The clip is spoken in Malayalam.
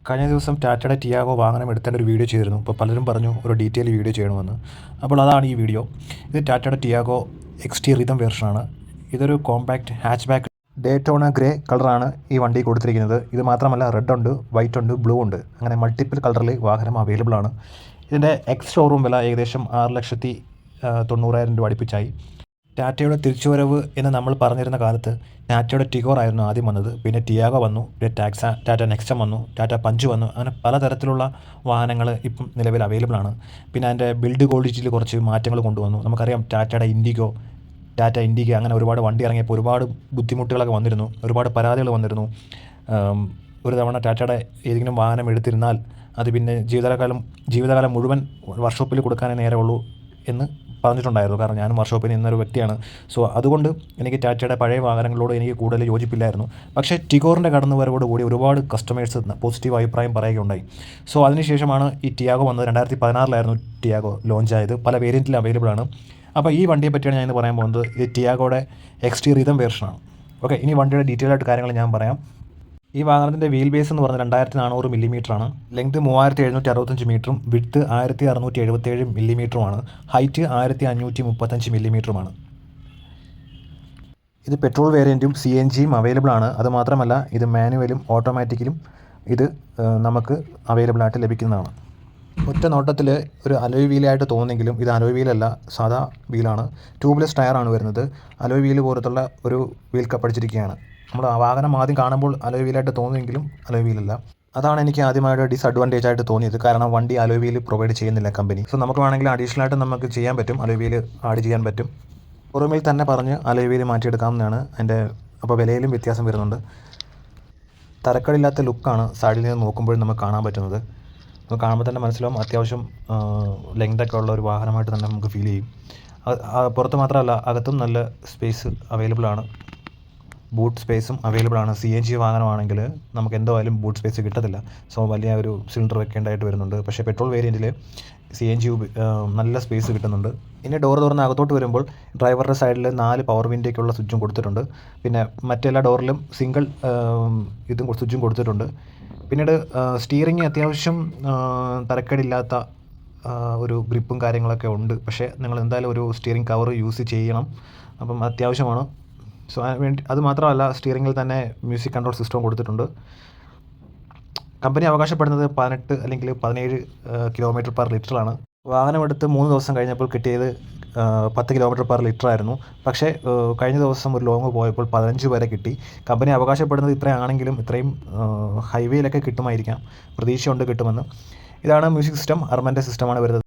കഴിഞ്ഞ ദിവസം ടാറ്റയുടെ ടിയാഗോ വാഹനം എടുത്തേണ്ട ഒരു വീഡിയോ ചെയ്തിരുന്നു. അപ്പോൾ പലരും പറഞ്ഞു ഒരു ഡീറ്റെയിൽ വീഡിയോ ചെയ്യണമെന്ന്. അപ്പോൾ അതാണ് ഈ വീഡിയോ. ഇത് ടാറ്റയുടെ ടിയാഗോ XT റിതം വേർഷനാണ്. ഇതൊരു compact hatchback Daytona grey കളറാണ് ഈ വണ്ടി കൊടുത്തിരിക്കുന്നത്. ഇത് മാത്രമല്ല റെഡ് ഉണ്ട്, വൈറ്റ് ഉണ്ട്, ബ്ലൂ ഉണ്ട്. അങ്ങനെ മൾട്ടിപ്പിൾ കളറിൽ വാഹനം അവൈലബിൾ ആണ്. ഇതിൻ്റെ ഷോറൂം വില ഏകദേശം 6,90,000 രൂപ അടുപ്പിച്ചായി. ടാറ്റയുടെ തിരിച്ചുവരവ് എന്ന് നമ്മൾ പറഞ്ഞിരുന്ന കാലത്ത് ടാറ്റയുടെ ടിഗോർ ആയിരുന്നു ആദ്യം വന്നത്. പിന്നെ ടിയാഗോ വന്നു, പിന്നെ ടാറ്റ നെക്സം വന്നു, ടാറ്റ പഞ്ച് വന്നു. അങ്ങനെ പലതരത്തിലുള്ള വാഹനങ്ങൾ ഇപ്പം നിലവിൽ അവൈലബിൾ ആണ്. പിന്നെ അതിൻ്റെ ബിൽഡ് ക്വാളിറ്റിയിൽ കുറച്ച് മാറ്റങ്ങൾ കൊണ്ടുവന്നു. നമുക്കറിയാം ടാറ്റ ഇൻഡിഗോ അങ്ങനെ ഒരുപാട് വണ്ടി ഇറങ്ങിയപ്പോൾ ഒരുപാട് ബുദ്ധിമുട്ടുകളൊക്കെ വന്നിരുന്നു, ഒരുപാട് പരാതികൾ വന്നിരുന്നു. ഒരു തവണ ടാറ്റയുടെ ഏതെങ്കിലും വാഹനം എടുത്തിരുന്നാൽ അത് പിന്നെ ജീവിതകാലം മുഴുവൻ വർക്ക്ഷോപ്പിൽ കൊടുക്കാനേ നേരമുള്ളൂ എന്ന് പറഞ്ഞിട്ടുണ്ടായിരുന്നു. കാരണം ഞാനും വർക്ക്ഷോപ്പിൽ നിന്നൊരു വ്യക്തിയാണ്. സോ അതുകൊണ്ട് എനിക്ക് ടാറ്റയുടെ പഴയ വാഹനങ്ങളോട് എനിക്ക് കൂടുതൽ യോജിപ്പില്ലായിരുന്നു. പക്ഷേ ടിഗോറിൻ്റെ കടന്നുവരവോടുകൂടി ഒരുപാട് കസ്റ്റമേഴ്സ് പോസിറ്റീവ് അഭിപ്രായം പറയുകയുണ്ടായി. സോ അതിനുശേഷമാണ് ഈ ടിയാഗോ വന്നത്. 2016 ടിയാഗോ ലോഞ്ചായത്. പല വേരിയൻറ്റിൽ അവൈലബിൾ ആണ്. അപ്പോൾ ഈ വണ്ടിയെ പറ്റിയാണ് ഞാൻ ഇന്ന് പറയാൻ പോകുന്നത്. ഇത് ടിയാഗോയുടെ XT റിതം വേർഷനാണ്. ഓക്കെ, ഇനി വണ്ടിയുടെ ഡീറ്റെയിൽ ആയിട്ട് കാര്യങ്ങൾ ഞാൻ പറയാം. ഈ വാഹനത്തിൻ്റെ വീൽ ബേസ് എന്ന് പറഞ്ഞാൽ 2400 മില്ലിമീറ്ററാണ്. ലെങ്ത് 3765 മീറ്ററും വിഡ്ത്ത് 1677 മില്ലിമീറ്ററുമാണ്. ഹൈറ്റ് 1535 മില്ലിമീറ്ററുമാണ്. ഇത് പെട്രോൾ വേരിയൻറ്റും CNGയും അവൈലബിൾ ആണ്. അതുമാത്രമല്ല ഇത് മാനുവലും ഓട്ടോമാറ്റിക്കലും ഇത് നമുക്ക് അവൈലബിൾ ആയിട്ട് ലഭിക്കുന്നതാണ്. ഒറ്റ നോട്ടത്തിൽ ഒരു അലോയ് വീലായിട്ട് തോന്നുമെങ്കിലും ഇത് അലോയ് വീലല്ല, സാധാ വീലാണ്. ട്യൂബ്ലെസ് ടയറാണ് വരുന്നത്. അലോയ് വീല് പോലത്തുള്ള ഒരു വീൽ കപ്പടിച്ചിരിക്കുകയാണ്. നമ്മൾ ആ വാഹനം ആദ്യം കാണുമ്പോൾ അലോയ് വീലായിട്ട് തോന്നുമെങ്കിലും അലോയ് വീലല്ല. അതാണ് എനിക്ക് ആദ്യമായിട്ട് ഡിസഡ്വാൻറ്റേജ് ആയിട്ട് തോന്നിയത്. കാരണം വണ്ടി അലോയ് വീല് പ്രൊവൈഡ് ചെയ്യുന്നില്ല കമ്പനി. സോ നമുക്ക് വേണമെങ്കിൽ അഡീഷണൽ ആയിട്ട് നമുക്ക് ചെയ്യാൻ പറ്റും, അലോയ് വീല് ആഡ് ചെയ്യാൻ പറ്റും. പുറമേൽ തന്നെ പറഞ്ഞ് അലോയ് വീല് മാറ്റിയെടുക്കാവുന്നതാണ്. അതിൻ്റെ അപ്പോൾ വിലയിലും വ്യത്യാസം വരുന്നുണ്ട്. തരക്കേടില്ലാത്ത ലുക്കാണ് സൈഡിൽ നിന്ന് നോക്കുമ്പോഴും നമുക്ക് കാണാൻ പറ്റുന്നത്. നമുക്ക് കാണുമ്പോൾ തന്നെ മനസ്സിലാവും അത്യാവശ്യം ലെങ്തൊക്കെ ഉള്ള ഒരു വാഹനമായിട്ട് തന്നെ നമുക്ക് ഫീൽ ചെയ്യും. പുറത്ത് മാത്രമല്ല അകത്തും നല്ല സ്പേസ് അവൈലബിൾ ആണ്. ബൂട്ട് സ്പേസും അവൈലബിൾ ആണ്. CNG വാഹനമാണെങ്കിൽ നമുക്ക് എന്തായാലും ബൂട്ട് സ്പേസ് കിട്ടത്തില്ല. സോ വലിയ ഒരു സിലിണ്ടർ വെക്കേണ്ടതായിട്ട് വരുന്നുണ്ട്. പക്ഷേ പെട്രോൾ വേരിയൻറ്റിൽ CNG നല്ല സ്പേസ് കിട്ടുന്നുണ്ട്. ഇനി ഡോർ തുറന്ന് അകത്തോട്ട് വരുമ്പോൾ ഡ്രൈവറുടെ സൈഡിൽ 4 പവർ വിൻഡോയ്ക്കുള്ള സ്വിച്ചും കൊടുത്തിട്ടുണ്ട്. പിന്നെ മറ്റെല്ലാ ഡോറിലും സിംഗിൾ സ്വിച്ചും കൊടുത്തിട്ടുണ്ട്. പിന്നീട് സ്റ്റിയറിങ് അത്യാവശ്യം തരക്കേടില്ലാത്ത ഒരു ഗ്രിപ്പും കാര്യങ്ങളൊക്കെ ഉണ്ട്. പക്ഷേ നിങ്ങൾ എന്തായാലും ഒരു സ്റ്റിയറിംഗ് കവർ യൂസ് ചെയ്യണം. അപ്പം അത്യാവശ്യമാണ്. സോ അത് മാത്രമല്ല സ്റ്റിയറിങ്ങിൽ തന്നെ മ്യൂസിക് കൺട്രോൾ സിസ്റ്റം കൊടുത്തിട്ടുണ്ട്. കമ്പനി അവകാശപ്പെടുന്നത് 18 അല്ലെങ്കിൽ 17 km/ലിറ്ററാണ്. വാഹനമെടുത്ത് 3 ദിവസം കഴിഞ്ഞപ്പോൾ കിട്ടിയത് 10 km/ലിറ്റർ ആയിരുന്നു. പക്ഷേ കഴിഞ്ഞ ദിവസം ഒരു ലോങ് പോയപ്പോൾ 15 വരെ കിട്ടി. കമ്പനി അവകാശപ്പെടുന്നത് ഇത്രയാണെങ്കിലും ഇത്രയും ഹൈവേയിലൊക്കെ കിട്ടുമായിരിക്കാം. പ്രതീക്ഷയുണ്ട് കിട്ടുമെന്ന്. ഇതാണ് മ്യൂസിക് സിസ്റ്റം. അർമൻ്റെ സിസ്റ്റമാണ് വരുന്നത്.